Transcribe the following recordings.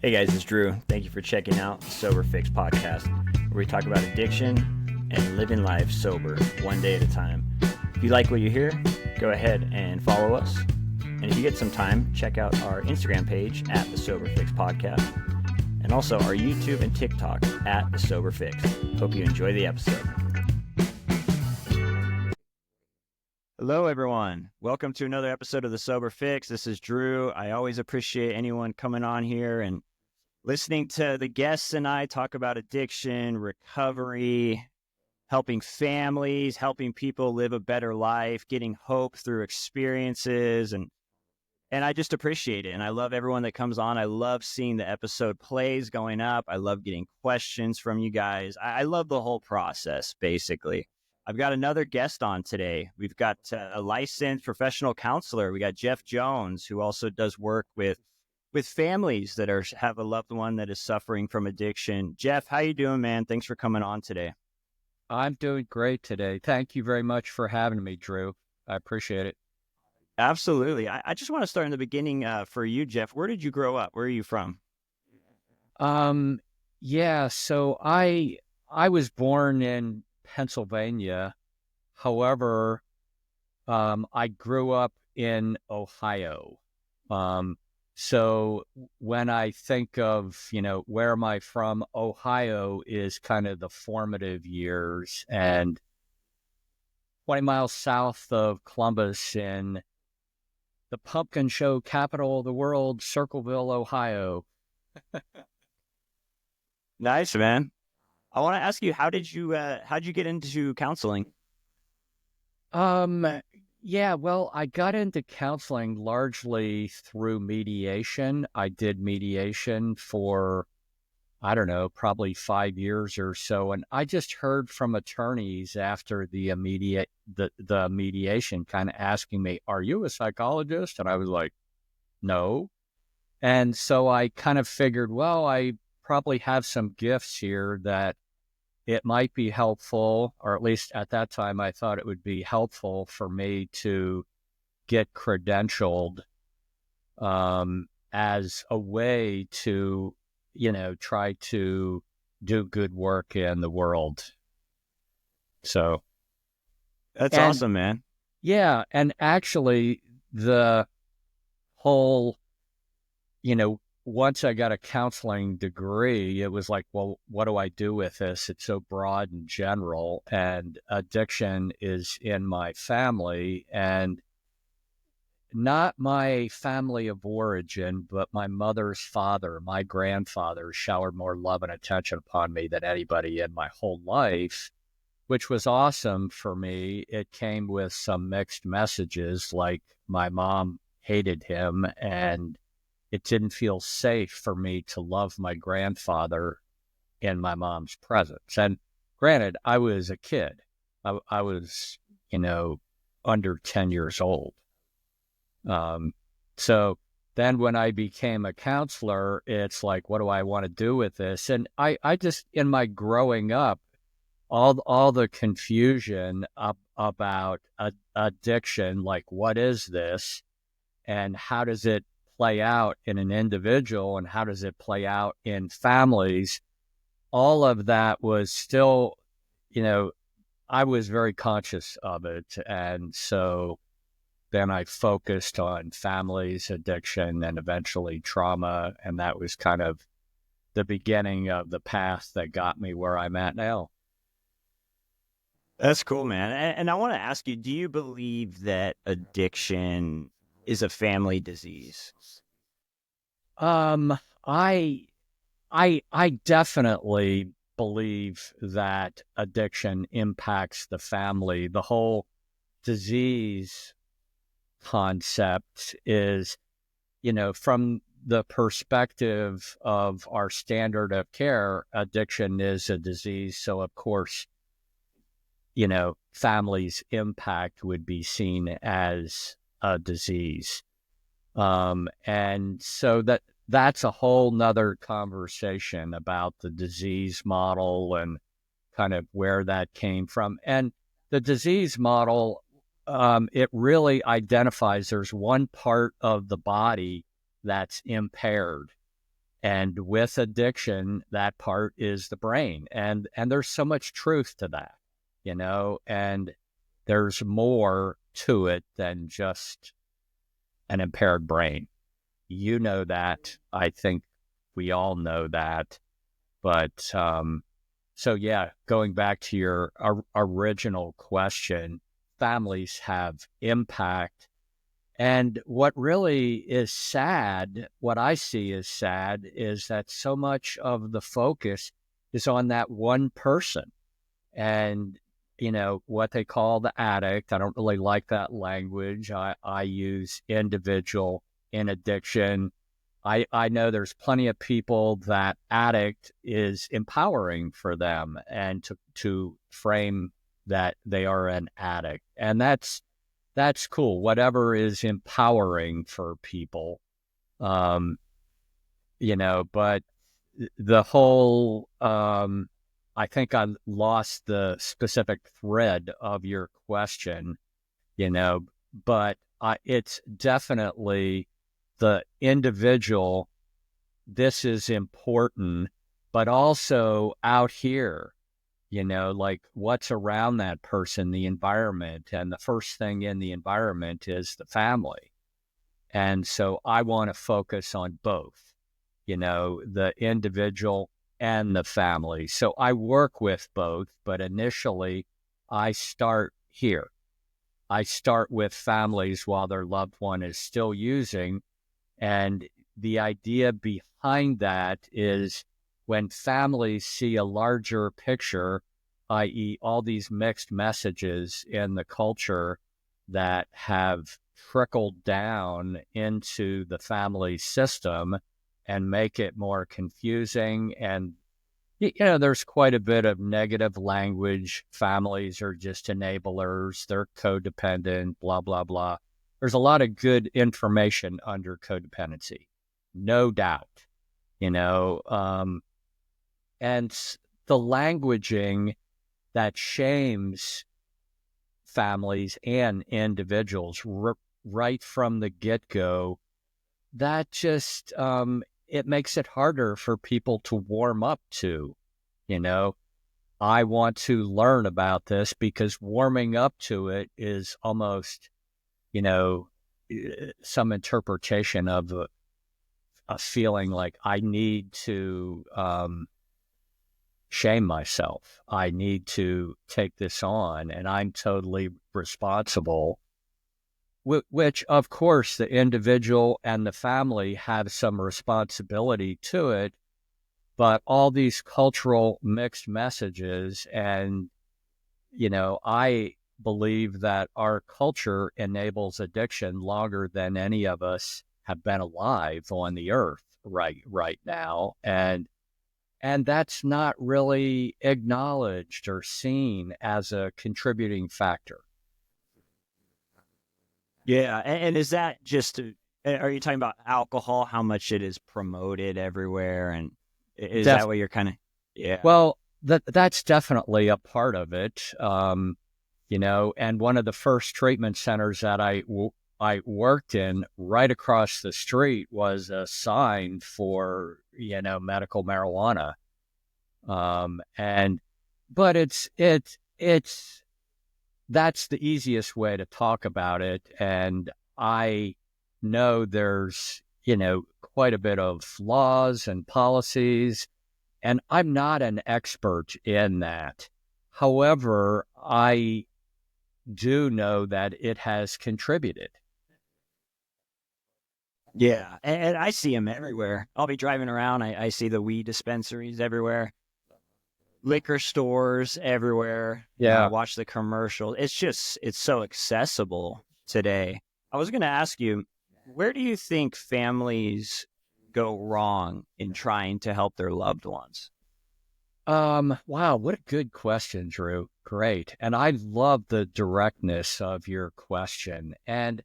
Hey guys, it's Drew. Thank you for checking out the Sober Fix podcast, where we talk about addiction and living life sober, one day at a time. If you like what you hear, go ahead and follow us. And if you get some time, check out our Instagram page at the Sober Fix podcast, and also our YouTube and TikTok at the Sober Fix. Hope you enjoy the episode. Hello, everyone. Welcome to another episode of the Sober Fix. This is Drew. I always appreciate anyone coming on here and listening to the guests and I talk about addiction, recovery, helping families, helping people live a better life, getting hope through experiences. And I just appreciate it. And I love everyone that comes on. I love seeing the episode plays going up. I love getting questions from you guys. I love the whole process, basically. I've got another guest on today. We've got a licensed professional counselor. We got Sjeffjones, who also does work with families that have a loved one that is suffering from addiction. Jeff, how you doing, man? Thanks for coming on today. I'm doing great today. Thank you very much for having me, Drew. I appreciate it. Absolutely. I just want to start in the beginning for you, Jeff. Where did you grow up? Where are you from? So I was born in Pennsylvania. However, I grew up in Ohio. So when I think of, where am I from, Ohio is kind of the formative years, and 20 miles south of Columbus in the pumpkin show capital of the world, Circleville, Ohio. Nice, man. I want to ask you, how'd you get into counseling? Well, I got into counseling largely through mediation. I did mediation for, probably 5 years or so. And I just heard from attorneys after the mediation kind of asking me, "Are you a psychologist?" And I was like, "No." And so I kind of figured, well, I probably have some gifts here that it might be helpful, or at least at that time, I thought it would be helpful for me to get credentialed as a way to, try to do good work in the world. So. That's awesome, man. Yeah. And actually, the whole, once I got a counseling degree, it was like, well, what do I do with this? It's so broad and general, and addiction is in my family, and not my family of origin, but my mother's father, my grandfather, showered more love and attention upon me than anybody in my whole life, which was awesome for me. It came with some mixed messages, like my mom hated him, and it didn't feel safe for me to love my grandfather in my mom's presence. And granted, I was a kid. I was, under 10 years old. So then when I became a counselor, it's like, what do I want to do with this? And I just, in my growing up, all the confusion about addiction, like, what is this? And how does it play out in an individual, and how does it play out in families? All of that was still, I was very conscious of it. And so then I focused on families, addiction, and eventually trauma. And that was kind of the beginning of the path that got me where I'm at now. That's cool, man. And I want to ask you, do you believe that addiction is a family disease? I definitely believe that addiction impacts the family. The whole disease concept is, from the perspective of our standard of care, addiction is a disease. So of course, family's impact would be seen as a disease. And so that's a whole nother conversation about the disease model and kind of where that came from. And the disease model, it really identifies there's one part of the body that's impaired. And with addiction, that part is the brain. And there's so much truth to that, and there's more to it than just an impaired brain. You know that. I think we all know that. But so, yeah, going back to your original question, families have impact. And what really is sad, what I see is sad, is that so much of the focus is on that one person. And, what they call the addict. I don't really like that language. I use individual in addiction. I know there's plenty of people that addict is empowering for them, and to frame that they are an addict. And that's cool. Whatever is empowering for people, but the whole, I think I lost the specific thread of your question, but it's definitely the individual. This is important, but also out here, like what's around that person, the environment. And the first thing in the environment is the family. And so I want to focus on both, the individual and the family. So I work with both, but initially I start here. I start with families while their loved one is still using. And the idea behind that is when families see a larger picture, i.e., all these mixed messages in the culture that have trickled down into the family system and make it more confusing. And, there's quite a bit of negative language. Families are just enablers, they're codependent, blah, blah, blah. There's a lot of good information under codependency, no doubt, and the languaging that shames families and individuals right from the get-go, that just, it makes it harder for people to warm up to, I want to learn about this, because warming up to it is almost, some interpretation of a feeling like I need to shame myself. I need to take this on, and I'm totally responsible, which, of course, the individual and the family have some responsibility to it, but all these cultural mixed messages. And, I believe that our culture enables addiction longer than any of us have been alive on the earth right now. And that's not really acknowledged or seen as a contributing factor. Yeah. And is that just, are you talking about alcohol, how much it is promoted everywhere? And is that what you're kind of, yeah. Well, that's definitely a part of it. And one of the first treatment centers that I worked in, right across the street, was a sign for, medical marijuana. But it's that's the easiest way to talk about it. And I know there's, quite a bit of laws and policies, and I'm not an expert in that. However, I do know that it has contributed. Yeah. And I see them everywhere. I'll be driving around. I see the weed dispensaries everywhere, liquor stores everywhere. Yeah. Watch the commercials. It's so accessible today. I was going to ask you, where do you think families go wrong in trying to help their loved ones? Wow, what a good question, Drew. Great. And I love the directness of your question. And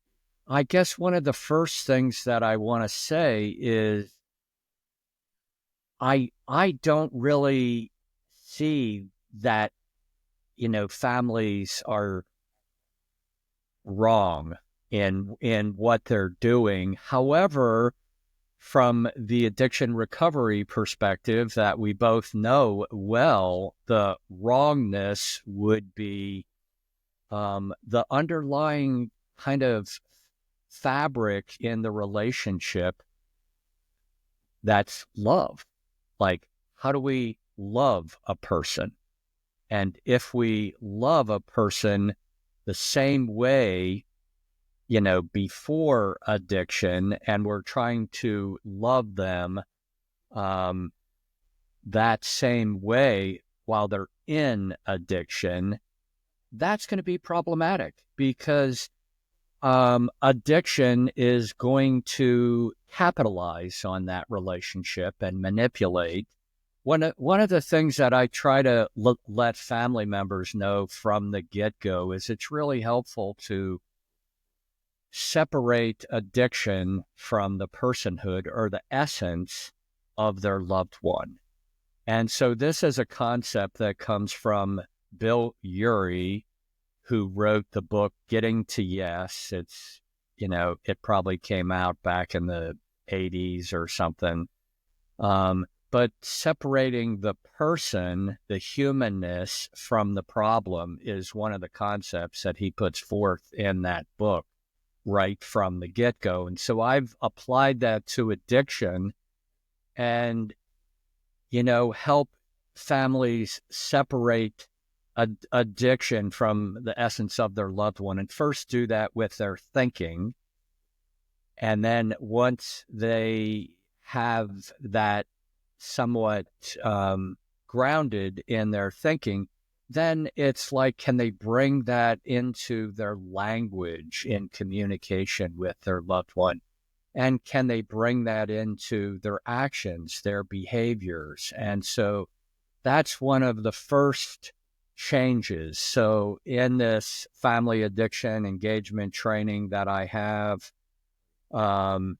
I guess one of the first things that I want to say is I don't really see that, families are wrong in what they're doing. However, from the addiction recovery perspective that we both know well, the wrongness would be the underlying kind of fabric in the relationship that's love. Like, how do we love a person? And if we love a person the same way, before addiction, and we're trying to love them that same way while they're in addiction, that's going to be problematic because addiction is going to capitalize on that relationship and manipulate. One of the things that I try to let family members know from the get-go is it's really helpful to separate addiction from the personhood or the essence of their loved one. And so this is a concept that comes from Bill Urey, who wrote the book Getting to Yes. It's, it probably came out back in the 80s or something. But separating the person, the humanness, from the problem is one of the concepts that he puts forth in that book right from the get-go. And so I've applied that to addiction and, help families separate addiction from the essence of their loved one, and first do that with their thinking. And then once they have that somewhat grounded in their thinking, then it's like, can they bring that into their language in communication with their loved one? And can they bring that into their actions, their behaviors? And so that's one of the first changes. So in this family addiction engagement training that I have, I'm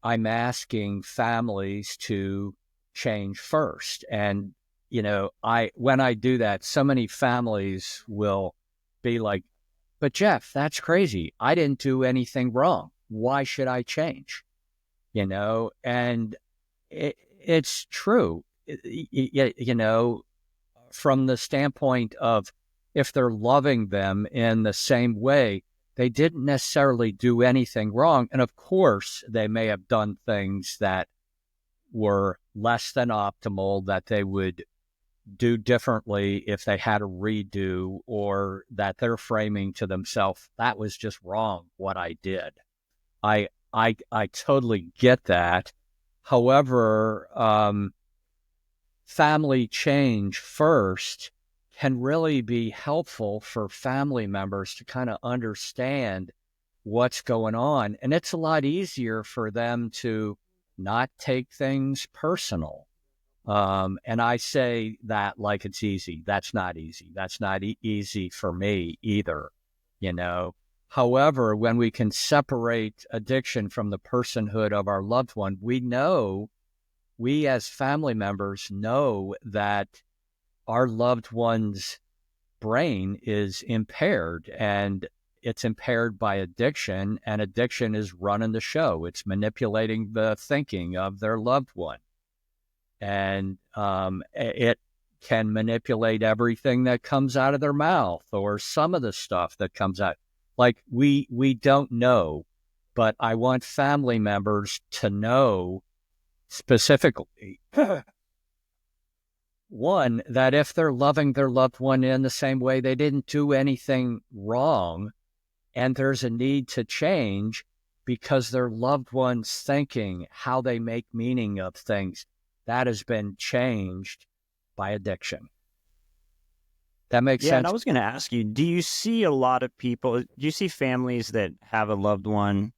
asking families to change first. And, when I do that, so many families will be like, but Jeff, that's crazy. I didn't do anything wrong. Why should I change? And it's true, from the standpoint of if they're loving them in the same way, they didn't necessarily do anything wrong. And of course, they may have done things that were less than optimal that they would do differently if they had a redo, or that they're framing to themselves, that was just wrong what I did. I totally get that. However, family change first can really be helpful for family members to kind of understand what's going on. And it's a lot easier for them to not take things personal. And I say that like it's easy. That's not easy. That's not easy for me either, However, when we can separate addiction from the personhood of our loved one, we as family members know that our loved one's brain is impaired, and it's impaired by addiction, and addiction is running the show. It's manipulating the thinking of their loved one. And it can manipulate everything that comes out of their mouth, or some of the stuff that comes out. Like, we don't know, but I want family members to know specifically, one, that if they're loving their loved one in the same way, they didn't do anything wrong, and there's a need to change because their loved one's thinking, how they make meaning of things, that has been changed by addiction. That makes sense? And I was going to ask you, do you see a lot of people, do you see families that have a loved one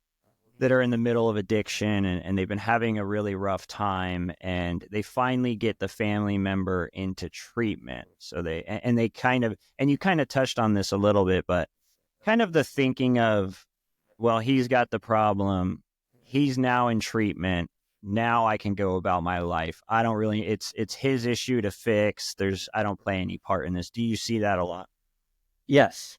that are in the middle of addiction and they've been having a really rough time, and they finally get the family member into treatment? So they kind of, and you kind of touched on this a little bit, but kind of the thinking of, well, he's got the problem, he's now in treatment, now I can go about my life. I don't really, it's his issue to fix. I don't play any part in this. Do you see that a lot? Yes,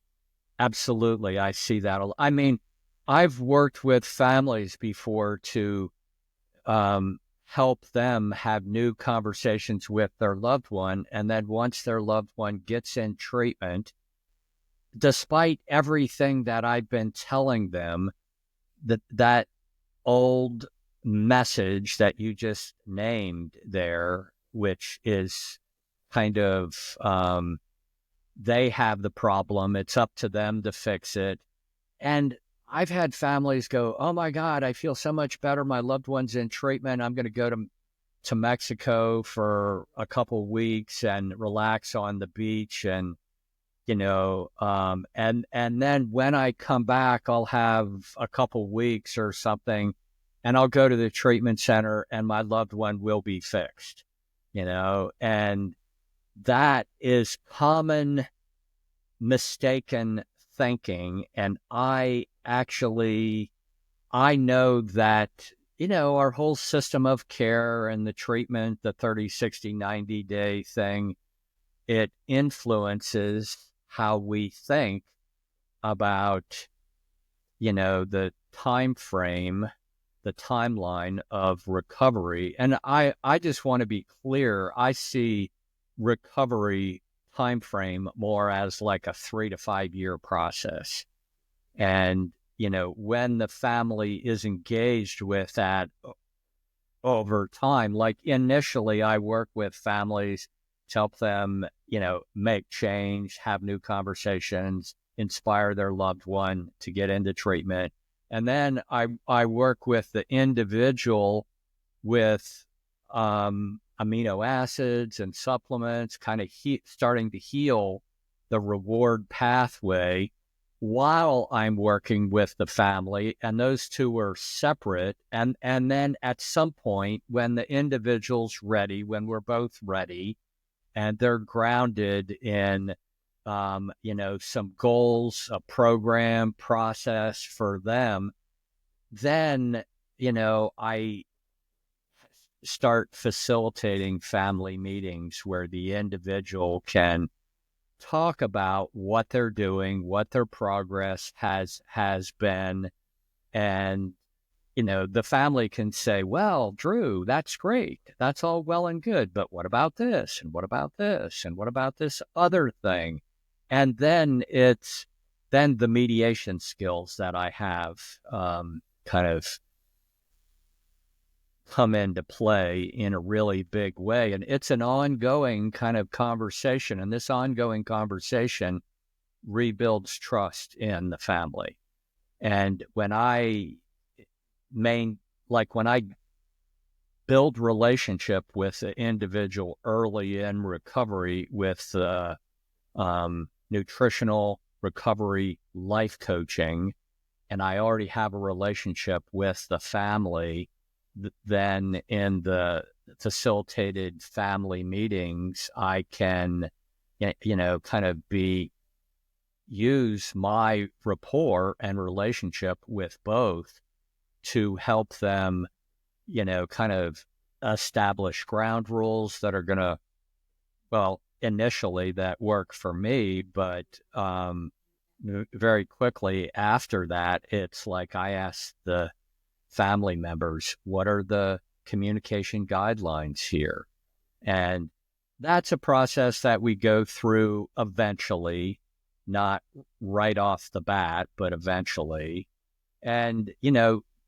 absolutely. I see that a lot. I mean, I've worked with families before to help them have new conversations with their loved one. And then once their loved one gets in treatment, despite everything that I've been telling them, that old message that you just named there, which is kind of they have the problem, it's up to them to fix it. And I've had families go, oh my God, I feel so much better. My loved one's in treatment. I'm going to go to Mexico for a couple of weeks and relax on the beach. And, and then when I come back, I'll have a couple weeks or something, and I'll go to the treatment center and my loved one will be fixed, and that is common mistaken thinking. And I know that, our whole system of care and the treatment, the 30, 60, 90-day thing, it influences how we think about, the time frame, the timeline of recovery. And I just want to be clear. I see recovery time frame more as like a 3 to 5 year process. And, when the family is engaged with that over time, like initially I work with families to help them, make change, have new conversations, inspire their loved one to get into treatment. And then I work with the individual with amino acids and supplements, kind of starting to heal the reward pathway while I'm working with the family. And those two are separate. And then at some point, when the individual's ready, when we're both ready, and they're grounded in, some goals, a program, process for them, then, I start facilitating family meetings where the individual can talk about what they're doing, what their progress has been. And, the family can say, well, Drew, that's great. That's all well and good. But what about this? And what about this? And what about this other thing? And then then the mediation skills that I have kind of come into play in a really big way. And it's an ongoing kind of conversation. And this ongoing conversation rebuilds trust in the family. And when I build relationship with the individual early in recovery with the nutritional recovery life coaching, and I already have a relationship with the family, then in the facilitated family meetings, I can, kind of use my rapport and relationship with both to help them, kind of establish ground rules that are going to, well, initially that work for me, but very quickly after that, it's like I ask the family members, what are the communication guidelines here? And that's a process that we go through eventually, not right off the bat, but eventually. And,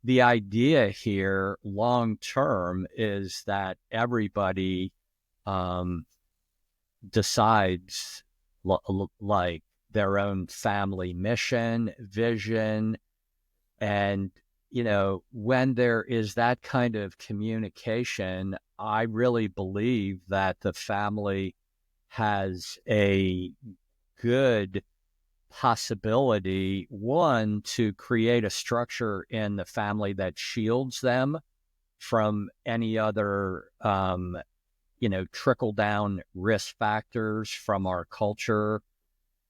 the idea here long term is that everybody decides like their own family mission, vision. And, when there is that kind of communication, I really believe that the family has a good possibility, one, to create a structure in the family that shields them from any other, trickle down risk factors from our culture,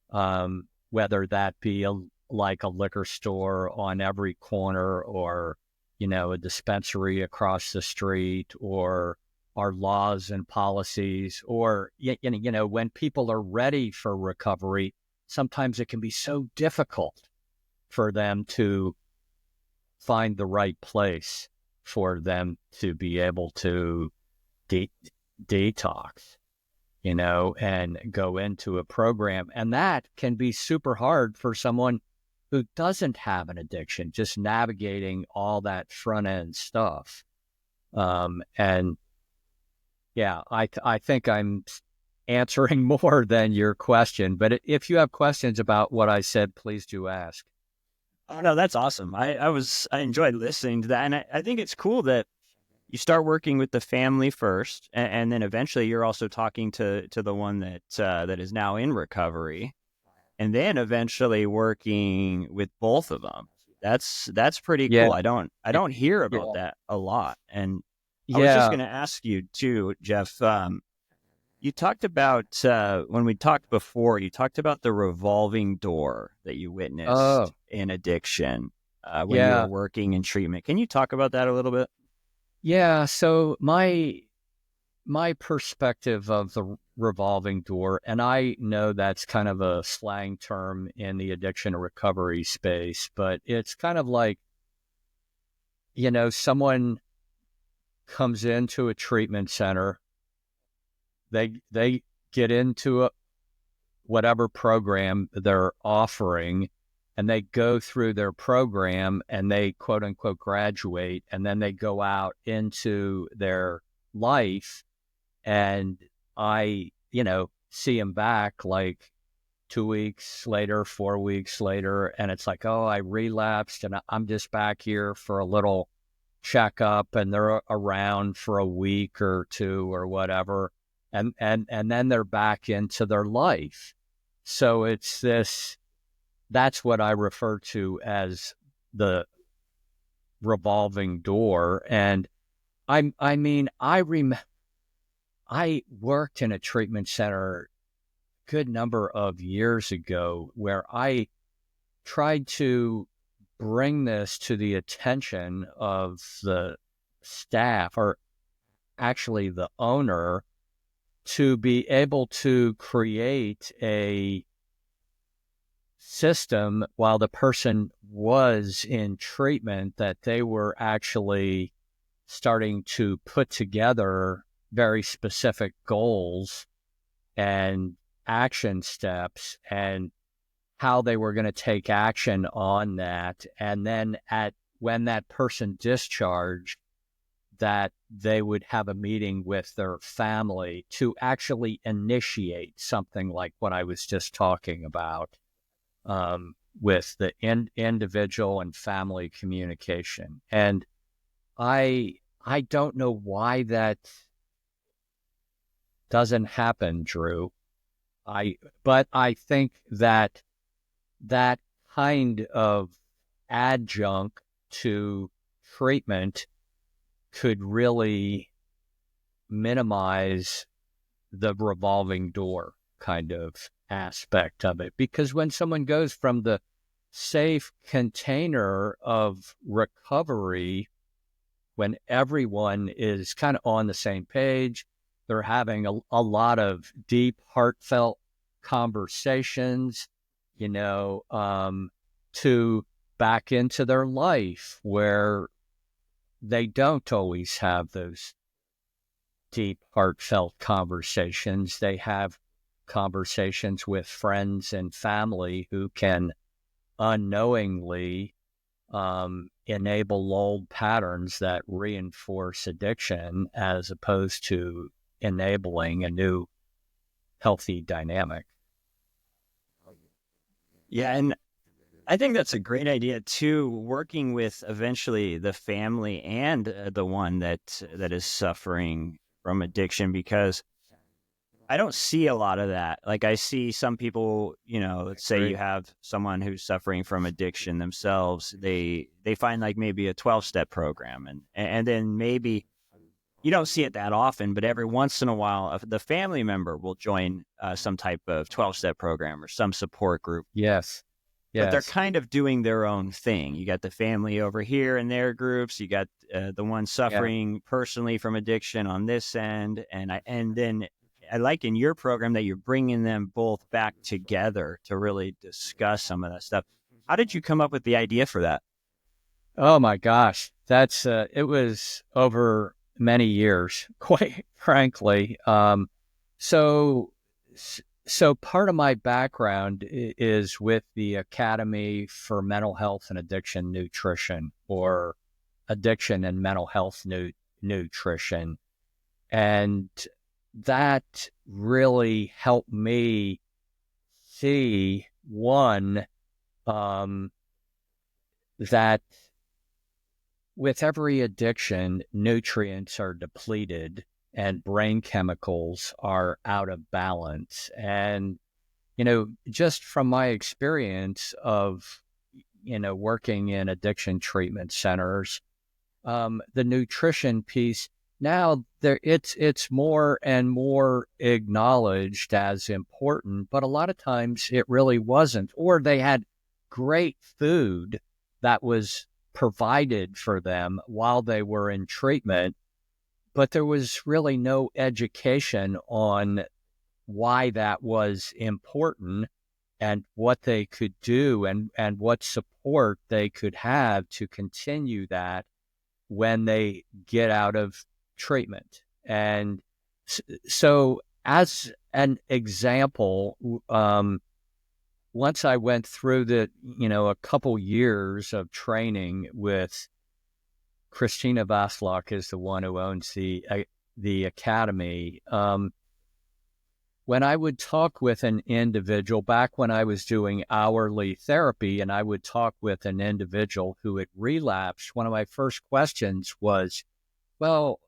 whether that be like a liquor store on every corner, or, a dispensary across the street, or our laws and policies, or, when people are ready for recovery, sometimes it can be so difficult for them to find the right place for them to be able to detox, and go into a program. And that can be super hard for someone who doesn't have an addiction, just navigating all that front end stuff. And yeah, I think I'm answering more than your question, but if you have questions about what I said, please do ask. Oh no, that's awesome. I enjoyed listening to that, and I think it's cool that you start working with the family first, and then eventually you're also talking to the one that is now in recovery, and then eventually working with both of them. That's pretty Yeah. cool. I don't hear about Yeah. that a lot. And I was just Yeah. going to ask you too, Jeff. You talked about when we talked before. You talked about the revolving door that you witnessed Oh, in addiction when you were yeah. working in treatment. Can you talk about that a little bit? Yeah. So my perspective of the revolving door, and I know that's kind of a slang term in the addiction recovery space, but it's kind of like, someone comes into a treatment center, they get into whatever program they're offering, and they go through their program and they quote unquote graduate, and then they go out into their life. And I, see them back like 2 weeks later, 4 weeks later, and it's like, oh, I relapsed and I'm just back here for a little checkup, and they're around for a week or two or whatever. And then they're back into their life. So it's that's what I refer to as the revolving door. And I mean, I worked in a treatment center a good number of years ago where I tried to bring this to the attention of the staff, or actually the owner, to be able to create a system while the person was in treatment that they were actually starting to put together very specific goals and action steps, and how they were going to take action on that. And then when that person discharged, that they would have a meeting with their family to actually initiate something like what I was just talking about, with the individual and family communication. And I don't know why that doesn't happen, Drew. But I think that kind of adjunct to treatment could really minimize the revolving door kind of aspect of it. Because when someone goes from the safe container of recovery, when everyone is kind of on the same page, they're having a lot of deep, heartfelt conversations, to back into their life where they don't always have those deep, heartfelt conversations. They have conversations with friends and family who can unknowingly enable old patterns that reinforce addiction, as opposed to enabling a new healthy dynamic. Yeah, and I think that's a great idea too, working with eventually the family and the one that is suffering from addiction, because I don't see a lot of that. Like, I see some people, let's say you have someone who's suffering from addiction themselves, they find like maybe a 12-step program, and then maybe you don't see it that often, but every once in a while, the family member will join some type of 12-step program or some support group. Yes. But they're Yes. kind of doing their own thing. You got the family over here in their groups. You got the one suffering personally from addiction on this end, and then I like in your program that you're bringing them both back together to really discuss some of that stuff. How did you come up with the idea for that? Oh my gosh. it was over many years, quite frankly. So, so part of my background is with the Academy for Mental Health and Addiction Nutrition, or Addiction and Mental Health Nutrition. And that really helped me see, one, that with every addiction, nutrients are depleted and brain chemicals are out of balance. And, just from my experience of, working in addiction treatment centers, the nutrition piece, now it's more and more acknowledged as important, but a lot of times it really wasn't. Or they had great food that was provided for them while they were in treatment, but there was really no education on why that was important and what they could do, and what support they could have to continue that when they get out of treatment. And so, as an example, once I went through a couple years of training with Christina Vaslak, is the one who owns the academy. When I would talk with an individual, back when I was doing hourly therapy, and I would talk with an individual who had relapsed, one of my first questions was, well,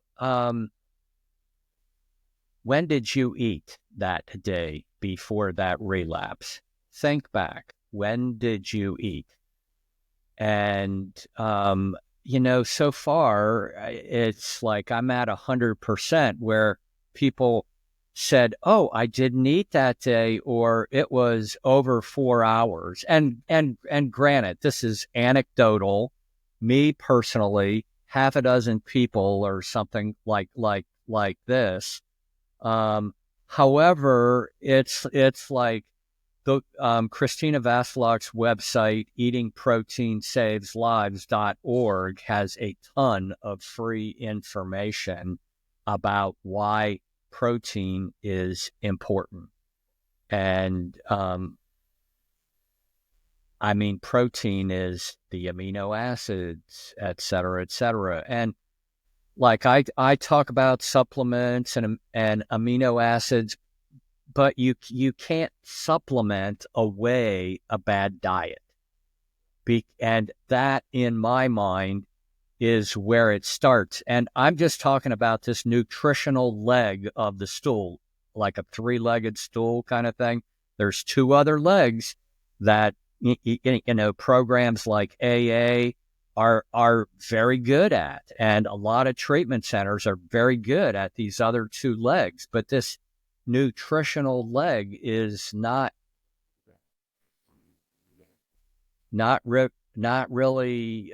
when did you eat that day before that relapse? Think back. When did you eat? And, so far, it's like I'm at 100%, where people said, oh, I didn't eat that day, or it was over 4 hours. And granted, this is anecdotal. Me personally, half a dozen people or something like this. However, it's like the Christina Vaslak's website, eatingproteinSavesLives.org, has a ton of free information about why protein is important. And protein is the amino acids, et cetera, and like I talk about supplements and amino acids, but you can't supplement away a bad diet. And that, in my mind, is where it starts. And I'm just talking about this nutritional leg of the stool, like a 3-legged stool kind of thing. There's 2 other legs that, programs like AA are very good at. And a lot of treatment centers are very good at these other 2 legs. But this nutritional leg is not really,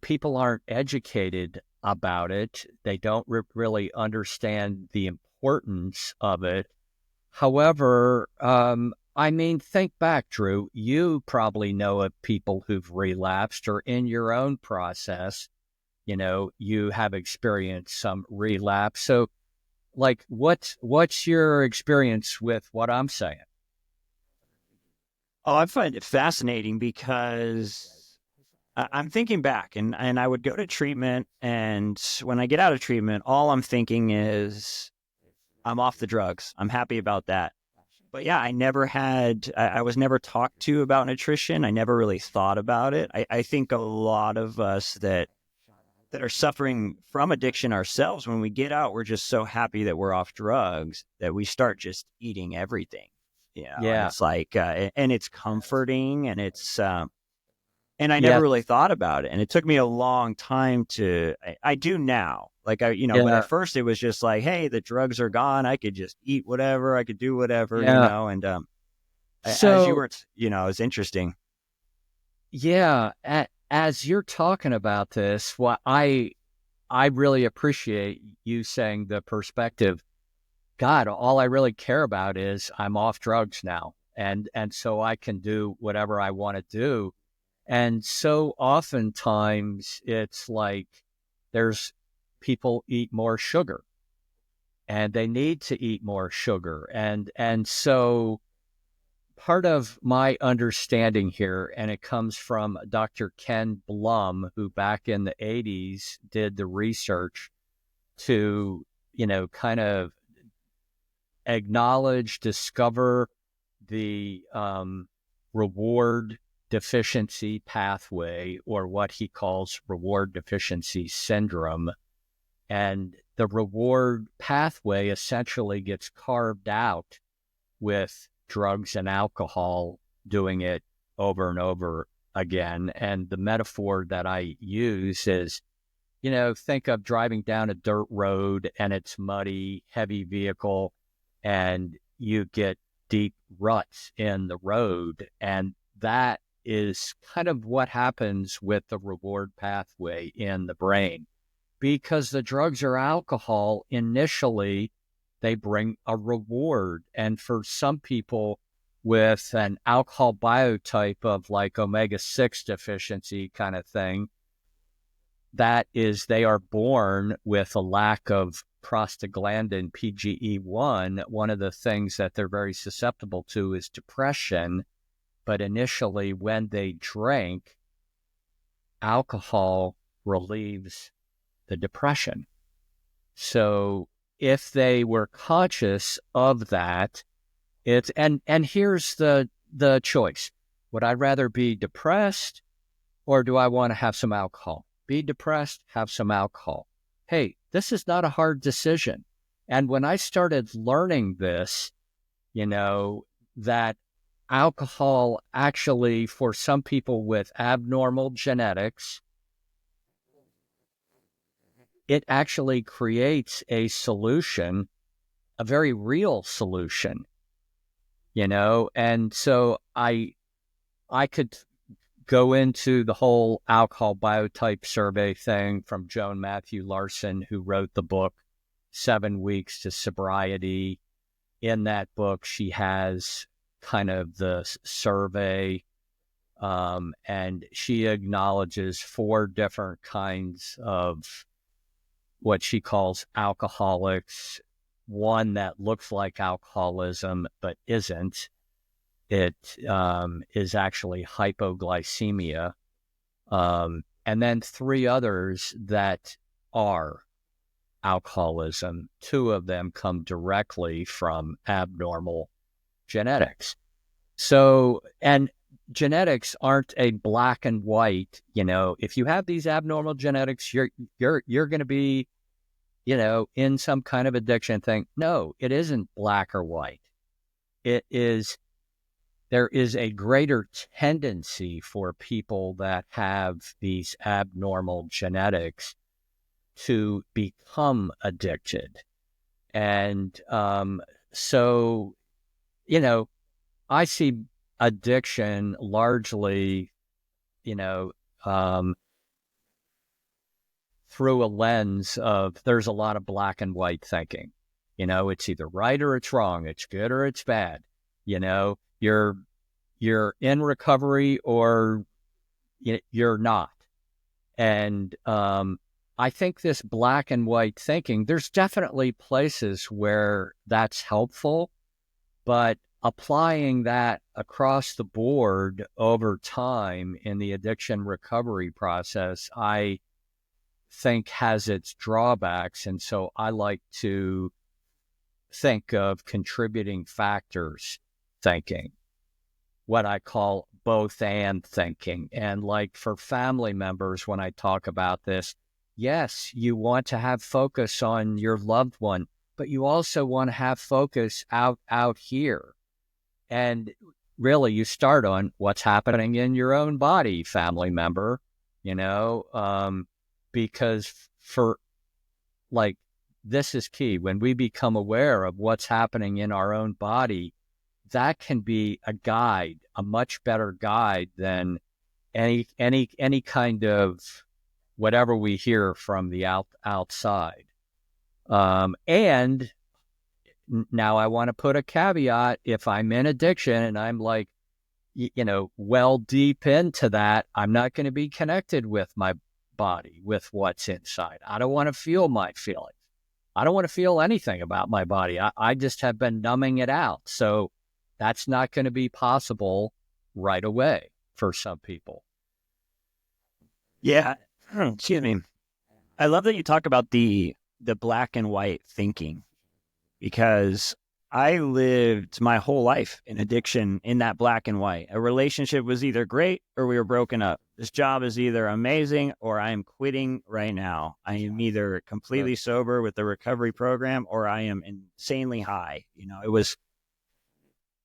people aren't educated about it. They don't really understand the importance of it. However, think back, Drew. You probably know of people who've relapsed, or in your own process, you have experienced some relapse. So, like, what's your experience with what I'm saying? Oh, I find it fascinating because I'm thinking back, and I would go to treatment, and when I get out of treatment, all I'm thinking is I'm off the drugs. I'm happy about that. But yeah, I was never talked to about nutrition. I never really thought about it. I think a lot of us that are suffering from addiction ourselves, when we get out, we're just so happy that we're off drugs that we start just eating everything. Yeah. And it's like, and it's comforting, and it's, and I Yeah. never really thought about it. And it took me a long time I do now. Like, but at first it was just like, hey, the drugs are gone. I could just eat whatever. I could do whatever, and, as you were, it's interesting. Yeah. As you're talking about this, I really appreciate you saying the perspective. God, all I really care about is I'm off drugs now. And so I can do whatever I want to do. And so oftentimes it's like there's people eat more sugar and they need to eat more sugar. And so part of my understanding here, and it comes from Dr. Ken Blum, who back in the 80s did the research to, kind of acknowledge, discover the reward deficiency pathway, or what he calls reward deficiency syndrome. And the reward pathway essentially gets carved out with drugs and alcohol doing it over and over again. And the metaphor that I use is, think of driving down a dirt road and it's muddy, heavy vehicle, and you get deep ruts in the road. And that is kind of what happens with the reward pathway in the brain. Because the drugs or alcohol, initially, they bring a reward. And for some people with an alcohol biotype of like omega-6 deficiency kind of thing, that is, they are born with a lack of prostaglandin PGE1. One of the things that they're very susceptible to is depression. But initially, when they drink, alcohol relieves the depression. So if they were conscious of that, it's and here's the choice. Would I rather be depressed, or do I want to have some alcohol? Be depressed, have some alcohol. Hey, this is not a hard decision. And when I started learning this, that alcohol actually, for some people with abnormal genetics, it actually creates a solution, a very real solution, and so I could go into the whole alcohol biotype survey thing from Joan Matthew Larson, who wrote the book 7 Weeks to Sobriety. In that book, she has kind of the survey, and she acknowledges 4 different kinds of what she calls alcoholics. One that looks like alcoholism but isn't. It is actually hypoglycemia. And then 3 others that are alcoholism. 2 of them come directly from abnormal genetics. So, and genetics aren't a black and white. If you have these abnormal genetics, you're going to be, in some kind of addiction thing. No, it isn't black or white. It is, there is a greater tendency for people that have these abnormal genetics to become addicted. And so, I see addiction largely, through a lens of there's a lot of black and white thinking. It's either right or it's wrong. It's good or it's bad. You're in recovery or you're not. And I think this black and white thinking, there's definitely places where that's helpful, but applying that across the board over time in the addiction recovery process, I think has its drawbacks. And so I like to think of contributing factors thinking, what I call both and thinking. And like for family members, when I talk about this, yes, you want to have focus on your loved one, but you also want to have focus out here. And really, you start on what's happening in your own body, family member, because for like, this is key. When we become aware of what's happening in our own body, that can be a guide, a much better guide than any kind of whatever we hear from the outside. And now I want to put a caveat. If I'm in addiction and I'm like, well deep into that, I'm not going to be connected with my body, with what's inside. I don't want to feel my feelings. I don't want to feel anything about my body. I just have been numbing it out. So that's not going to be possible right away for some people. Yeah. Excuse me. I love that you talk about the black and white thinking, because I lived my whole life in addiction in that black and white. A relationship was either great or we were broken up. This job is either amazing or I am quitting right now. I am either completely sober with the recovery program or I am insanely high. It was,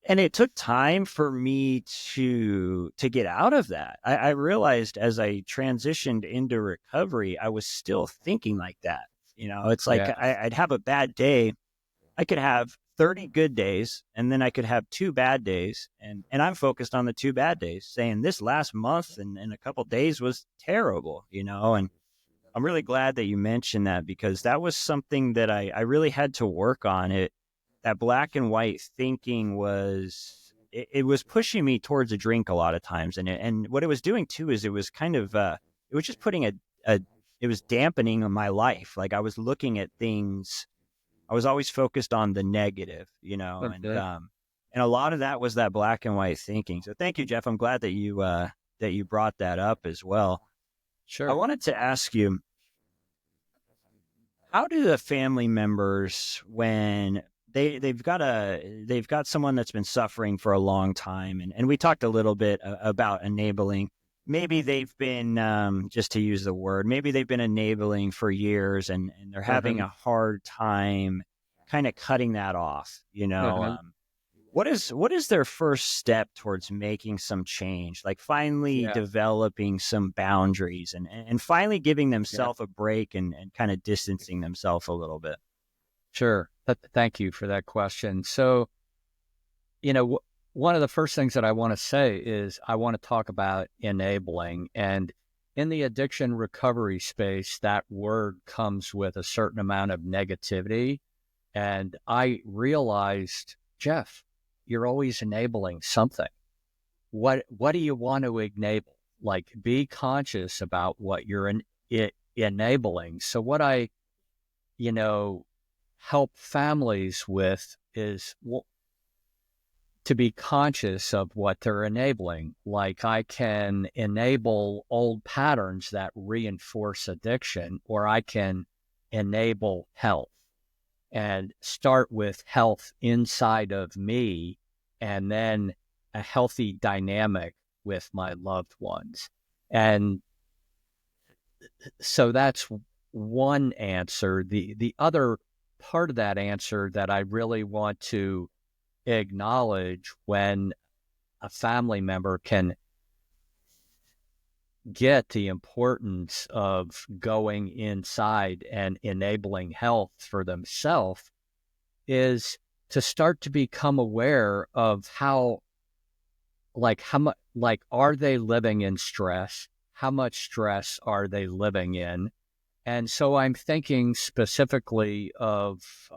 and it took time for me to get out of that. I realized as I transitioned into recovery, I was still thinking like that. It's like I'd have a bad day. I could have 30 good days and then I could have 2 bad days. And I'm focused on the 2 bad days, saying this last month and a couple days was terrible, and I'm really glad that you mentioned that, because that was something that I really had to work on. That black and white thinking it was pushing me towards a drink a lot of times. And what it was doing too, is it was kind of, it was just putting it was dampening my life. Like I was looking at things, I was always focused on the negative, and a lot of that was that black and white thinking. So thank you, Jeff. I'm glad that you brought that up as well. Sure. I wanted to ask you, how do the family members, when they've got someone that's been suffering for a long time, and we talked a little bit about enabling. Maybe they've been, just to use the word, maybe they've been enabling for years and they're having a hard time kind of cutting that off, what is their first step towards making some change, like finally developing some boundaries and finally giving themselves a break and kind of distancing themselves a little bit? Sure. Thank you for that question. So, one of the first things that I want to say is I want to talk about enabling. And in the addiction recovery space, that word comes with a certain amount of negativity. And I realized, Jeff, you're always enabling something. What do you want to enable? Like, be conscious about what you're enabling. So what I, help families with is to be conscious of what they're enabling. Like, I can enable old patterns that reinforce addiction, or I can enable health and start with health inside of me, and then a healthy dynamic with my loved ones. And so that's one answer. The other part of that answer that I really want to acknowledge, when a family member can get the importance of going inside and enabling health for themselves, is to start to become aware of how much, are they living in stress? How much stress are they living in? And so I'm thinking specifically of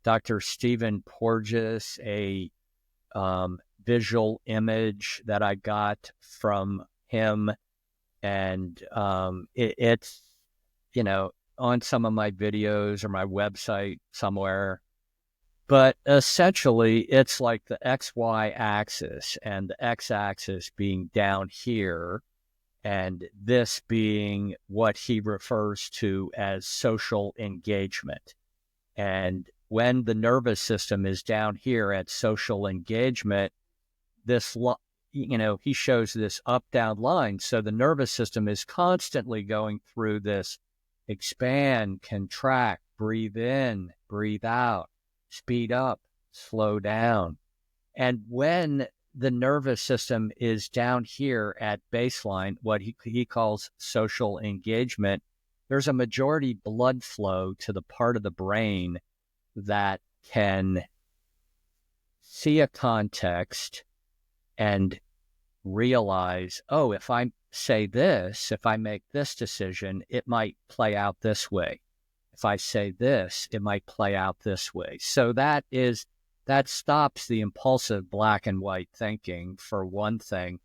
Dr. Stephen Porges, a visual image that I got from him. And it's, on some of my videos or my website somewhere. But essentially, it's like the XY axis, and the X axis being down here, and this being what he refers to as social engagement. And when the nervous system is down here at social engagement, he shows this up-down line. So the nervous system is constantly going through this expand, contract, breathe in, breathe out, speed up, slow down. And when the nervous system is down here at baseline, what he calls social engagement, there's a majority blood flow to the part of the brain that can see a context and realize, oh, if I say this, if I make this decision, it might play out this way. If I say this, it might play out this way. So that is that stops the impulsive black and white thinking, for one thing,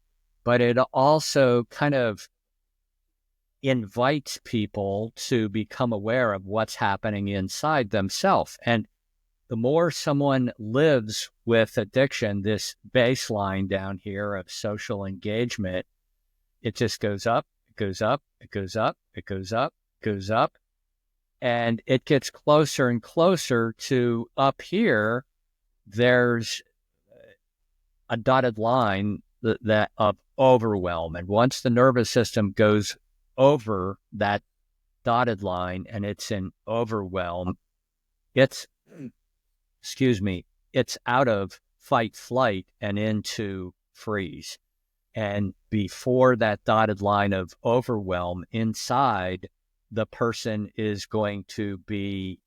but it also kind of invites people to become aware of what's happening inside themselves. And the more someone lives with addiction, this baseline down here of social engagement, it just goes up, it goes up, it goes up, it goes up, it goes up. And it gets closer and closer to up here. There's a dotted line that of overwhelm. And once the nervous system goes over that dotted line and it's in overwhelm, it's out of fight, flight and into freeze. And before that dotted line of overwhelm inside, the person is going to be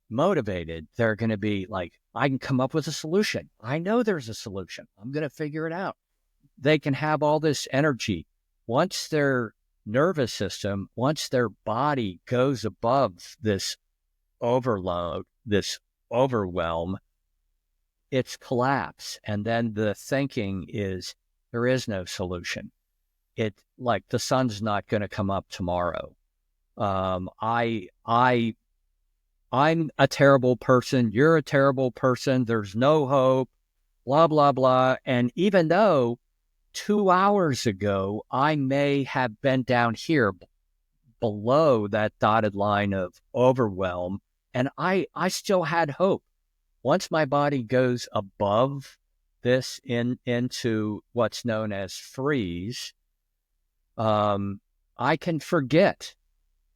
motivated. They're going to be like, I can come up with a solution. I know there's a solution. I'm going to figure it out. They can have all this energy. Once their nervous system, once their body goes above this overload, this overwhelm, it's collapse. And then the thinking is, there is no solution. It, like, the sun's not going to come up tomorrow. I'm a terrible person. You're a terrible person. There's no hope, blah, blah, blah. And even though 2 hours ago, I may have been down here below that dotted line of overwhelm, and I still had hope. Once my body goes above this into what's known as freeze, I can forget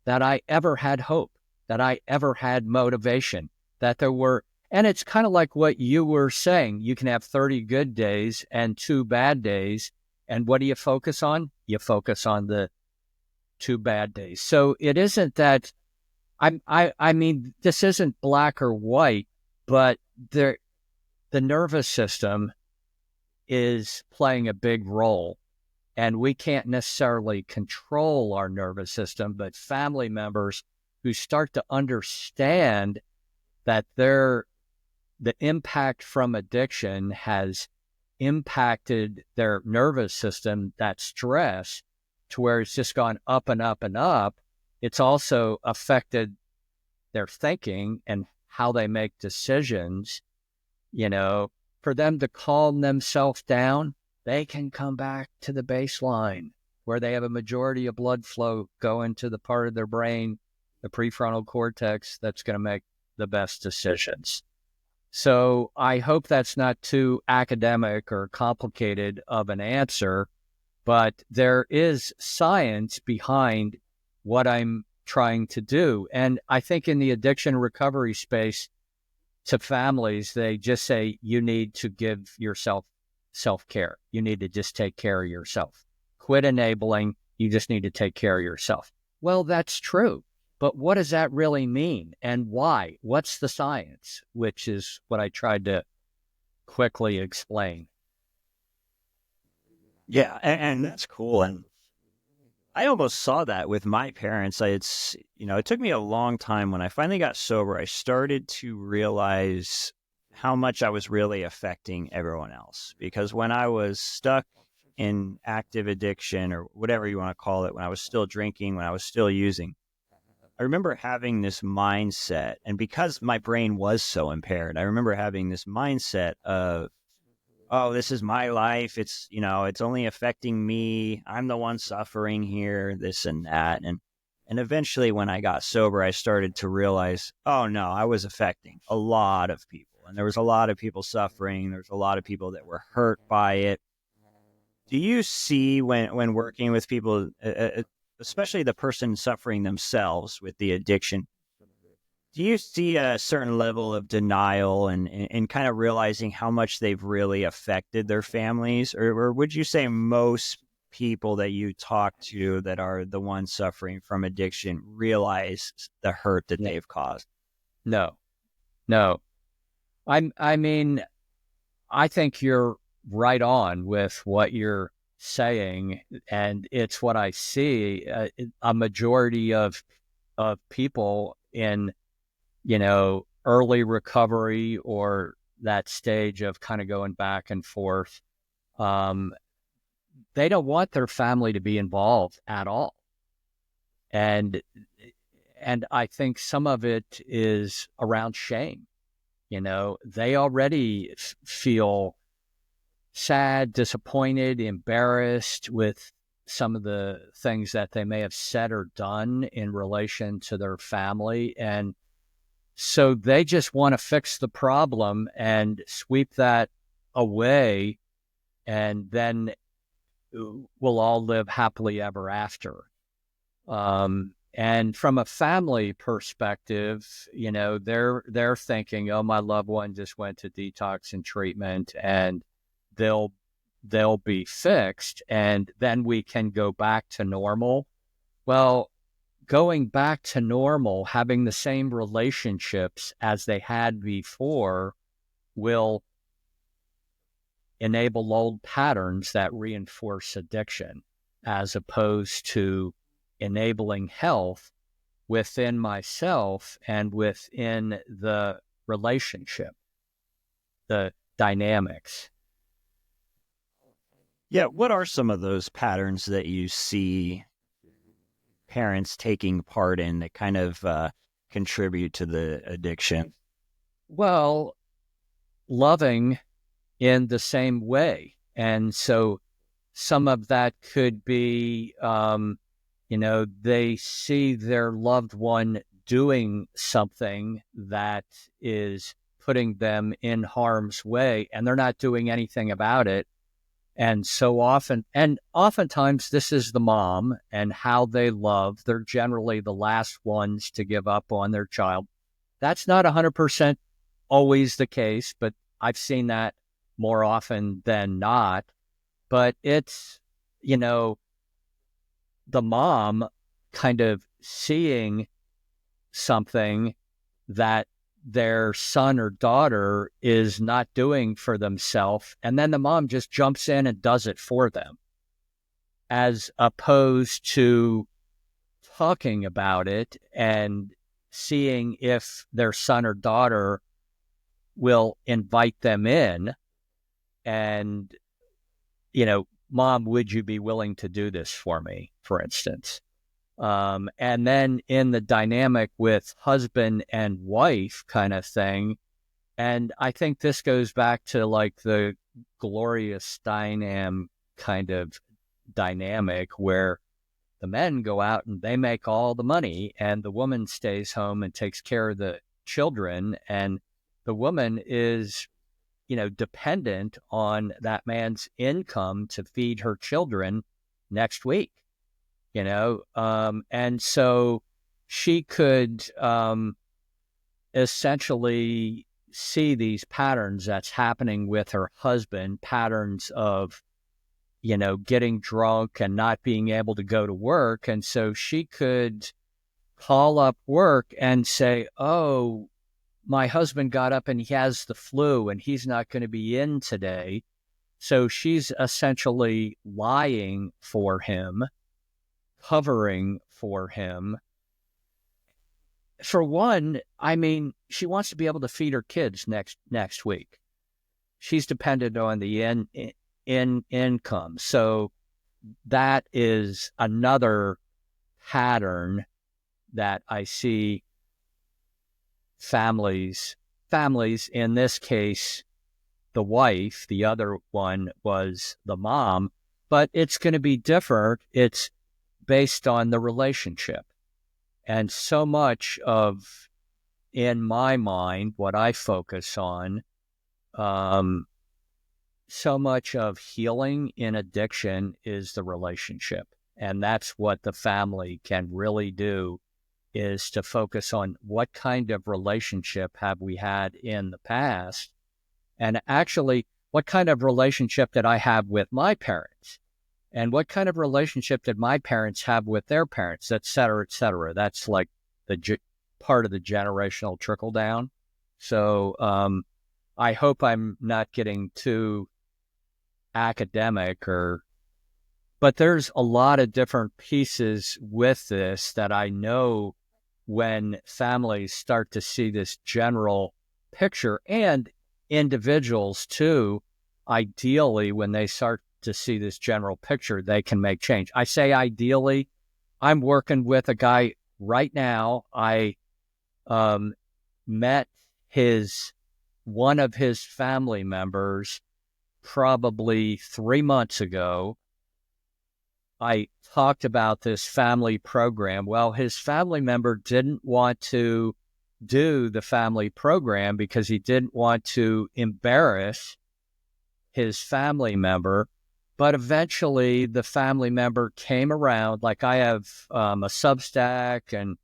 that I ever had hope, that I ever had motivation, that there were, and it's kind of like what you were saying. You can have 30 good days and 2 bad days. And what do you focus on? You focus on the 2 bad days. So it isn't that, I mean, this isn't black or white, but the nervous system is playing a big role. And we can't necessarily control our nervous system, but family members who start to understand that the impact from addiction has impacted their nervous system, that stress, to where it's just gone up and up and up. It's also affected their thinking and how they make decisions. You know, for them to calm themselves down, they can come back to the baseline where they have a majority of blood flow going to the part of their brain, the prefrontal cortex, that's going to make the best decisions. So I hope that's not too academic or complicated of an answer, but there is science behind what I'm trying to do. And I think in the addiction recovery space, to families, they just say, you need to give yourself self-care. You need to just take care of yourself. Quit enabling. You just need to take care of yourself. Well, that's true. But what does that really mean and why? What's the science? Which is what I tried to quickly explain. Yeah, and that's cool. And I almost saw that with my parents. It took me a long time. When I finally got sober, I started to realize how much I was really affecting everyone else. Because when I was stuck in active addiction, or whatever you want to call it, when I was still drinking, when I was still using, I remember having this mindset. And because my brain was so impaired, I remember having this mindset of, oh, this is my life. It's only affecting me. I'm the one suffering here, this and that. And eventually when I got sober, I started to realize, oh no, I was affecting a lot of people. And there was a lot of people suffering. There's a lot of people that were hurt by it. Do you see when working with people, especially the person suffering themselves with the addiction, do you see a certain level of denial and kind of realizing how much they've really affected their families? Or would you say most people that you talk to that are the ones suffering from addiction realize the hurt that they've caused? No. I mean, I think you're right on with what you're saying, and it's what I see. A majority of people in, early recovery or, that stage of kind of going back and forth. They don't want their family to be involved at all. And I think some of it is around shame. They already feel sad, disappointed, embarrassed with some of the things that they may have said or done in relation to their family. And so they just want to fix the problem and sweep that away, and then we'll all live happily ever after. And from a family perspective, they're thinking, oh, my loved one just went to detox and treatment, and they'll be fixed, and then we can go back to normal. Well, going back to normal, having the same relationships as they had before, will enable old patterns that reinforce addiction, as opposed to enabling health within myself and within the relationship, the dynamics. Yeah. What are some of those patterns that you see parents taking part in that kind of contribute to the addiction? Well, loving in the same way. And so some of that could be, they see their loved one doing something that is putting them in harm's way, and they're not doing anything about it. And oftentimes this is the mom and how they love. They're generally the last ones to give up on their child. That's not 100% always the case, but I've seen that more often than not. But it's, the mom kind of seeing something that their son or daughter is not doing for themselves, and then the mom just jumps in and does it for them, as opposed to talking about it and seeing if their son or daughter will invite them in and, Mom, would you be willing to do this for me, for instance? And then in the dynamic with husband and wife kind of thing, and I think this goes back to like the Gloria Steinem kind of dynamic, where the men go out and they make all the money, and the woman stays home and takes care of the children, and the woman is, dependent on that man's income to feed her children next week. And so she could essentially see these patterns that's happening with her husband, patterns of, getting drunk and not being able to go to work. And so she could call up work and say, oh, my husband got up and he has the flu and he's not going to be in today. So she's essentially lying for him, covering for him. For one, she wants to be able to feed her kids next week. She's dependent on the income. So that is another pattern that I see families, in this case, the wife, the other one was the mom, but it's going to be different. It's based on the relationship. And so much of, in my mind, what I focus on, so much of healing in addiction is the relationship. And that's what the family can really do, is to focus on what kind of relationship have we had in the past, and actually what kind of relationship did I have with my parents, and what kind of relationship did my parents have with their parents, et cetera, et cetera. That's like the part of the generational trickle down. So I hope I'm not getting too academic, but there's a lot of different pieces with this that I know when families start to see this general picture, and individuals too, ideally, when they start to see this general picture, they can make change. I say ideally. I'm working with a guy right now. I met one of his family members probably 3 months ago. I talked about this family program. Well, his family member didn't want to do the family program because he didn't want to embarrass his family member. But eventually the family member came around. Like I have a Substack and,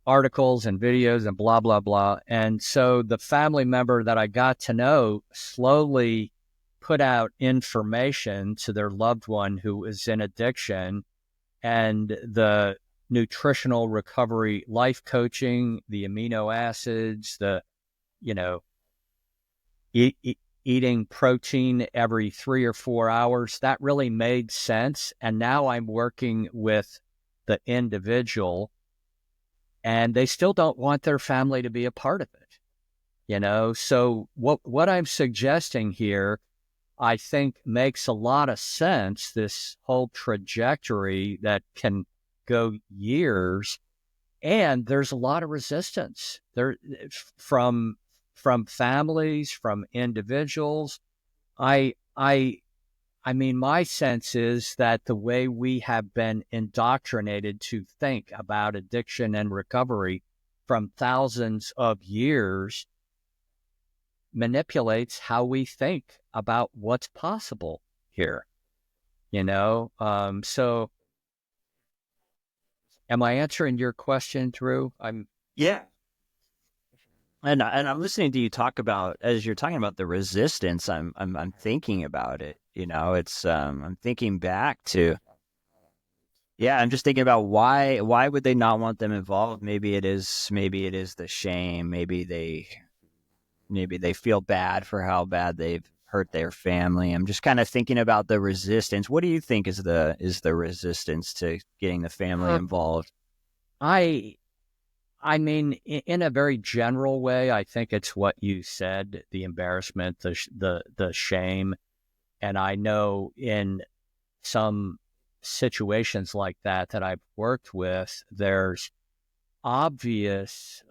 articles and videos and blah, blah, blah. And so the family member that I got to know slowly put out information to their loved one who was in addiction, and the nutritional recovery life coaching, the amino acids, the, eating protein every 3 or 4 hours, that really made sense. And now I'm working with the individual, and they still don't want their family to be a part of it. So what I'm suggesting here, I think makes a lot of sense, this whole trajectory that can go years, and there's a lot of resistance there from families, from individuals. I mean, my sense is that the way we have been indoctrinated to think about addiction and recovery from thousands of years manipulates how we think about what's possible here, So am I answering your question, Drew? Yeah. And I'm listening to you talk about, as you're talking about the resistance, I'm thinking about it. It's I'm thinking back to, I'm just thinking about why would they not want them involved? Maybe it is the shame. Maybe they feel bad for how bad they've hurt their family. I'm just kind of thinking about the resistance. What do you think is the resistance to getting the family involved? I mean, in a very general way, I think it's what you said: the embarrassment, the shame. And I know in some situations like that I've worked with, there's obvious,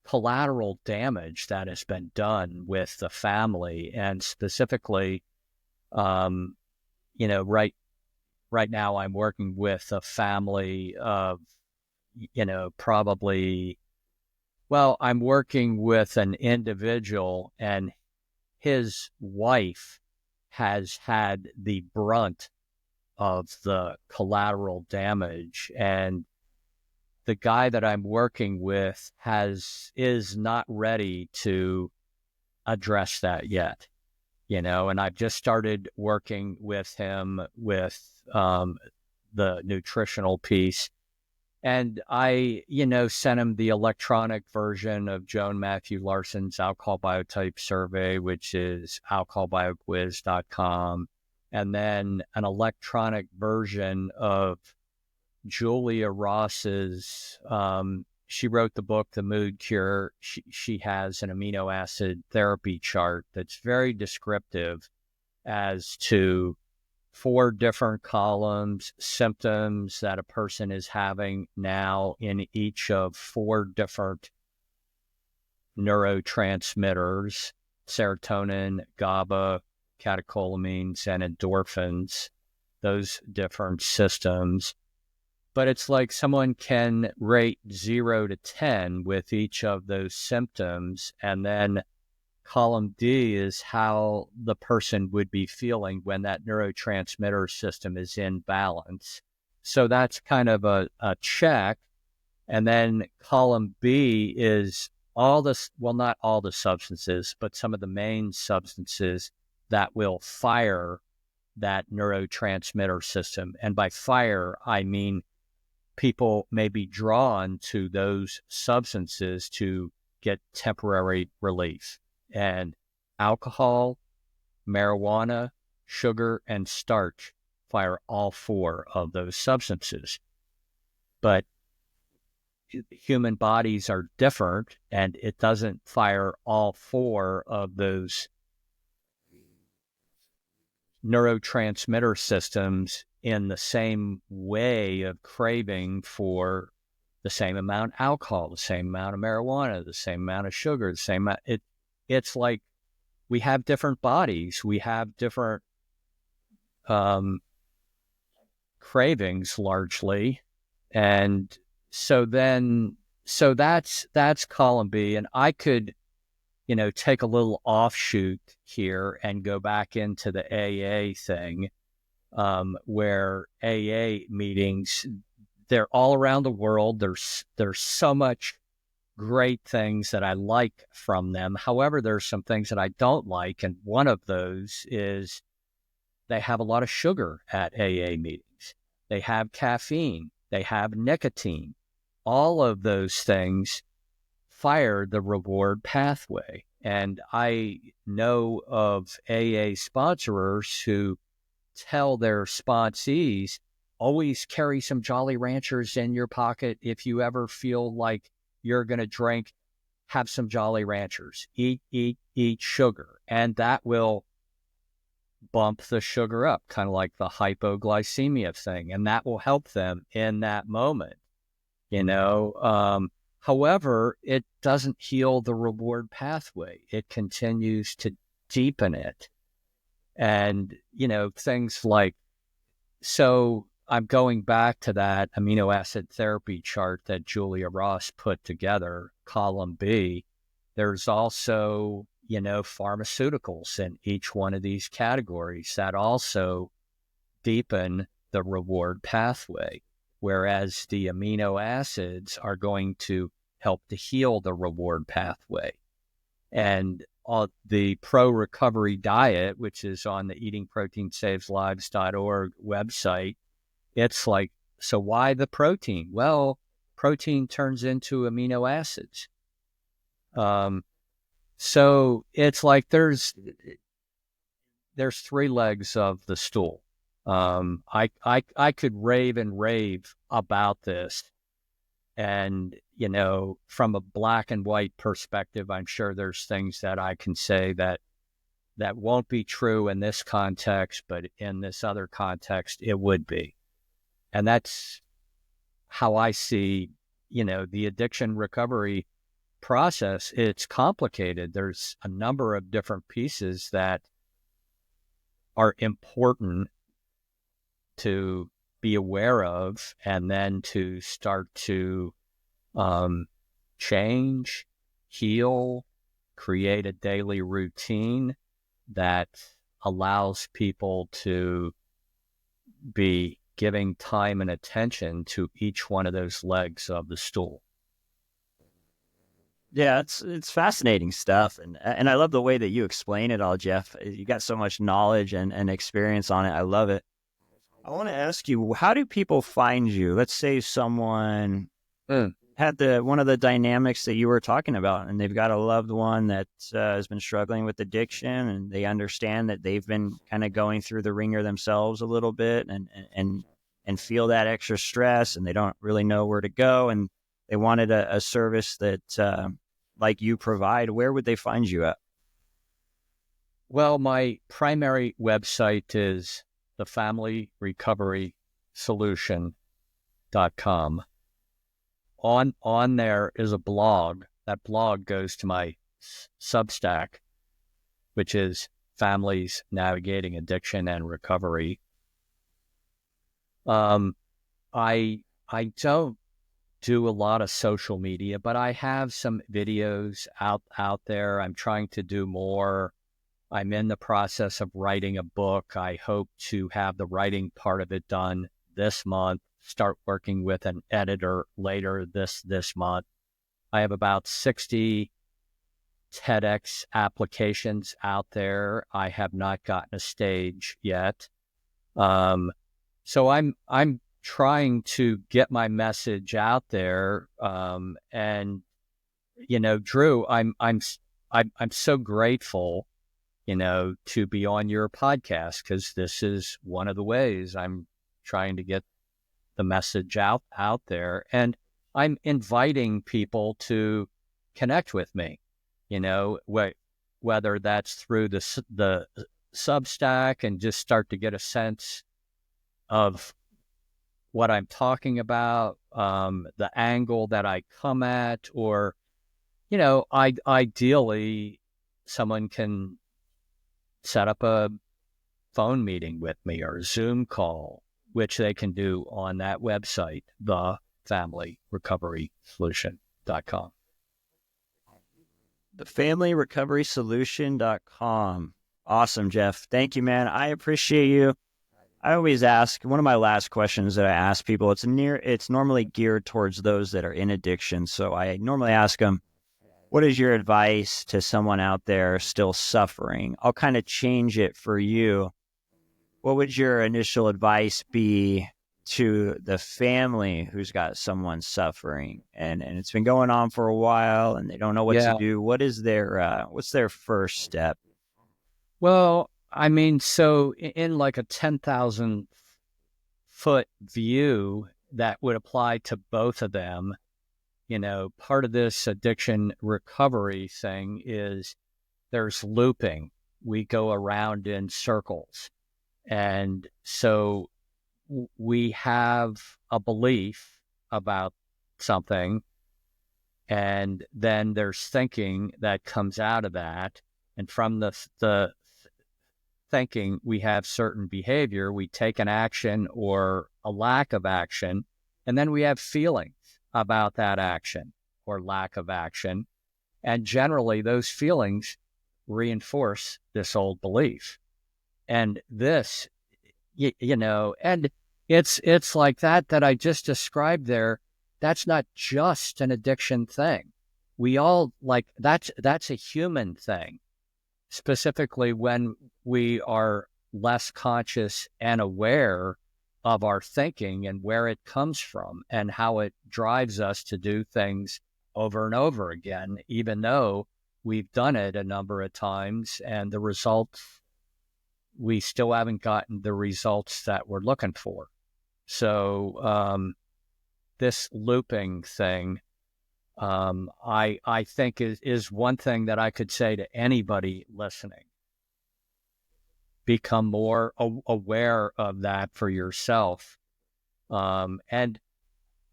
collateral damage that has been done with the family, and specifically, right now I'm working with a family of, I'm working with an individual, and his wife has had the brunt of the collateral damage, and the guy that I'm working with is not ready to address that yet, and I've just started working with him with the nutritional piece. And I, sent him the electronic version of Joan Matthew Larson's alcohol biotype survey, which is alcoholbioquiz.com, and then an electronic version of Julia Ross's, she wrote the book, The Mood Cure. She has an amino acid therapy chart that's very descriptive as to 4 different columns, symptoms that a person is having now in each of 4 different neurotransmitters: serotonin, GABA, catecholamines, and endorphins, those different systems. But it's like someone can rate 0 to 10 with each of those symptoms, and then column D is how the person would be feeling when that neurotransmitter system is in balance. So that's kind of a check. And then column B is not all the substances, but some of the main substances that will fire that neurotransmitter system. And by fire, I mean people may be drawn to those substances to get temporary relief. And alcohol, marijuana, sugar, and starch fire all 4 of those substances. But human bodies are different, and it doesn't fire all four of those neurotransmitter systems in the same way of craving for the same amount of alcohol, the same amount of marijuana, the same amount of sugar, the same amount. It's like we have different bodies, we have different cravings largely, and so that's column B, and I could take a little offshoot here and go back into the AA thing, where AA meetings, they're all around the world. There's so much great things that I like from them. However, there's some things that I don't like, and one of those is they have a lot of sugar at AA meetings. They have caffeine. They have nicotine. All of those things fire the reward pathway. And I know of AA sponsorers who tell their sponsees, always carry some Jolly Ranchers in your pocket. If you ever feel like you're going to drink, have some Jolly Ranchers. Eat sugar. And that will bump the sugar up, kind of like the hypoglycemia thing. And that will help them in that moment, However, it doesn't heal the reward pathway. It continues to deepen it. And, things like, so I'm going back to that amino acid therapy chart that Julia Ross put together, column B. There's also, pharmaceuticals in each one of these categories that also deepen the reward pathway, whereas the amino acids are going to help to heal the reward pathway. And the pro-recovery diet, which is on the eatingproteinsaveslives.org website, it's like, so why the protein? Well, protein turns into amino acids. So it's like there's three legs of the stool. I could rave and rave about this. And, from a black and white perspective, I'm sure there's things that I can say that won't be true in this context, but in this other context, it would be. And that's how I see, the addiction recovery process. It's complicated. There's a number of different pieces that are important to be aware of, and then to start to change, heal, create a daily routine that allows people to be giving time and attention to each one of those legs of the stool. Yeah, it's fascinating stuff, and I love the way that you explain it all, Jeff. You got so much knowledge and experience on it. I love it. I want to ask you, how do people find you? Let's say someone had one of the dynamics that you were talking about, and they've got a loved one that has been struggling with addiction, and they understand that they've been kind of going through the ringer themselves a little bit, and feel that extra stress, and they don't really know where to go, and they wanted a service that like you provide. Where would they find you at? Well, my primary website is thefamilyrecoverysolution.com. On there is a blog. That blog goes to my Substack, which is Families Navigating Addiction and Recovery. I don't do a lot of social media, but I have some videos out there. I'm trying to do more. I'm in the process of writing a book. I hope to have the writing part of it done this month, start working with an editor later this month. I have about 60 TEDx applications out there. I have not gotten a stage yet. So I'm trying to get my message out there. And Drew, I'm so grateful, to be on your podcast, because this is one of the ways I'm trying to get the message out there. And I'm inviting people to connect with me, whether that's through the Substack and just start to get a sense of what I'm talking about, the angle that I come at, or, ideally someone can set up a phone meeting with me or a Zoom call, which they can do on that website, thefamilyrecoverysolution.com. Thefamilyrecoverysolution.com. Awesome, Jeff. Thank you, man. I appreciate you. I always ask, one of my last questions that I ask people, it's normally geared towards those that are in addiction. So I normally ask them, what is your advice to someone out there still suffering? I'll kind of change it for you. What would your initial advice be to the family who's got someone suffering and it's been going on for a while and they don't know what to do? What is what's their first step? Well, I mean, so in like a 10,000 foot view that would apply to both of them, part of this addiction recovery thing is there's looping. We go around in circles. And so we have a belief about something, and then there's thinking that comes out of that. And from the thinking, we have certain behavior. We take an action or a lack of action, and then we have feelings about that action or lack of action. And generally, those feelings reinforce this old belief. And this, and it's like that I just described there. That's not just an addiction thing. We all that's a human thing, specifically when we are less conscious and aware of our thinking and where it comes from and how it drives us to do things over and over again, even though we've done it a number of times and the results, we still haven't gotten the results that we're looking for. So this looping thing, I think is one thing that I could say to anybody listening. Become more aware of that for yourself. And,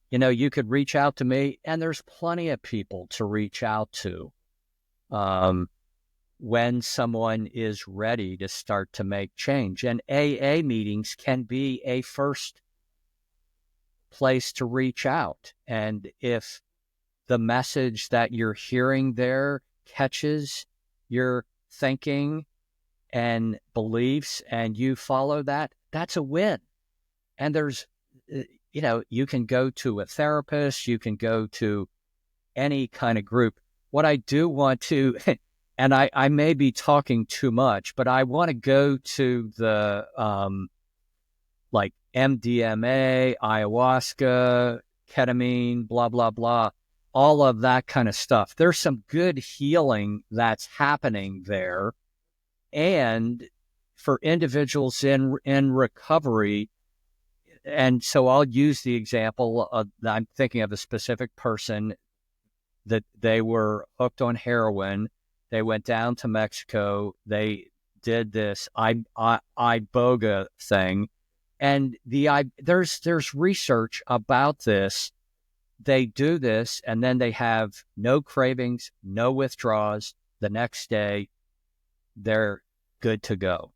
you could reach out to me, and there's plenty of people to reach out to when someone is ready to start to make change. And AA meetings can be a first place to reach out. And if the message that you're hearing there catches your thinking and beliefs and you follow that, that's a win. And there's, you can go to a therapist, you can go to any kind of group. What I do want to, and I may be talking too much, but I want to go to the like MDMA, ayahuasca, ketamine, blah, blah, blah, all of that kind of stuff. There's some good healing that's happening there. And for individuals in recovery, and so I'll use the example of, I'm thinking of a specific person that they were hooked on heroin. They went down to Mexico. They did this iboga thing, and there's research about this. They do this, and then they have no cravings, no withdrawals. The next day, they're good to go.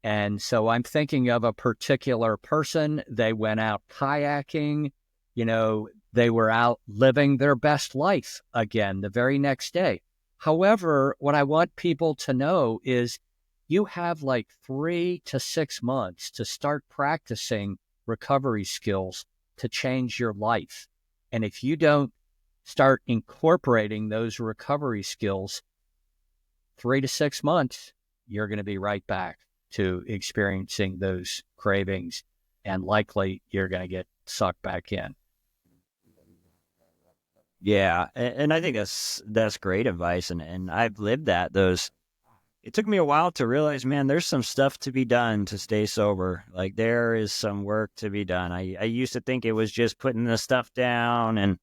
And so I'm thinking of a particular person. They went out kayaking, they were out living their best life again the very next day. However, what I want people to know is you have like 3 to 6 months to start practicing recovery skills to change your life. And if you don't start incorporating those recovery skills, 3 to 6 months, you're going to be right back to experiencing those cravings, and likely you're going to get sucked back in. Yeah, and I think that's great advice, and I've lived that. It took me a while to realize, man, there's some stuff to be done to stay sober. Like there is some work to be done. I used to think it was just putting the stuff down and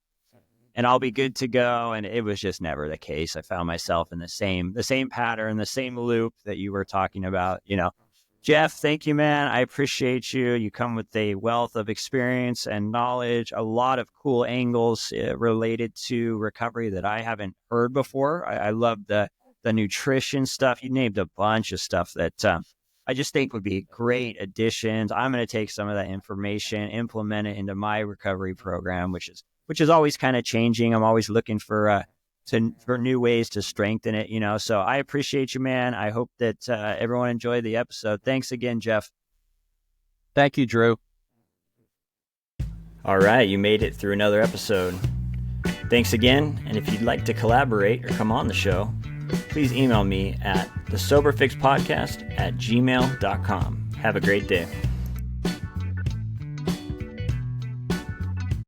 and I'll be good to go. And it was just never the case. I found myself in the same pattern, the same loop that you were talking about. Jeff, thank you, man. I appreciate you. You come with a wealth of experience and knowledge, a lot of cool angles related to recovery that I haven't heard before. I love the nutrition stuff. You named a bunch of stuff that I just think would be great additions. I'm going to take some of that information, implement it into my recovery program, which is always kind of changing. I'm always looking for new ways to strengthen it, So I appreciate you, man. I hope that everyone enjoyed the episode. Thanks again, Jeff. Thank you, Drew. All right, you made it through another episode. Thanks again. And if you'd like to collaborate or come on the show, please email me at thesoberfixpodcast@gmail.com. Have a great day.